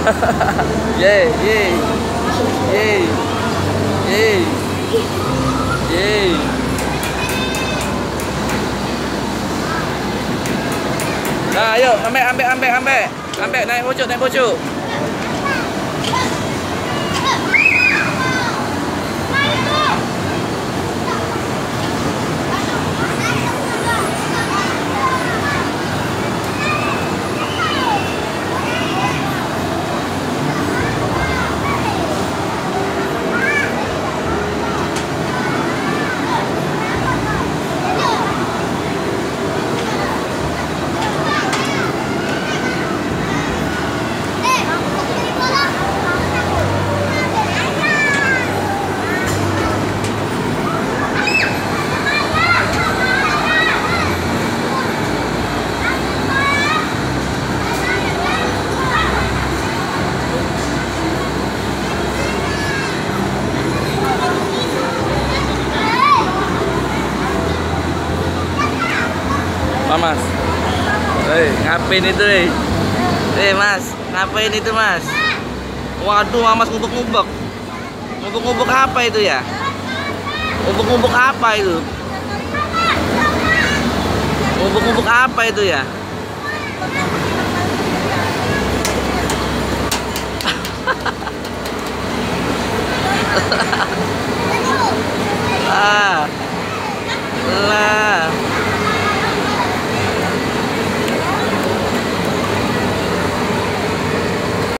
Yeay, yeay, yeay, yeay, yeay. Nah, ayo, ambek, naik pojok. Mas, ngapain itu, Mas, ngapain itu, Mas? Waduh, Mas ngubek-ngubek. Ngubek-ngubek apa itu ya? Ngubek-ngubek apa itu? Ngubek-ngubek apa itu ya? Ah, lah.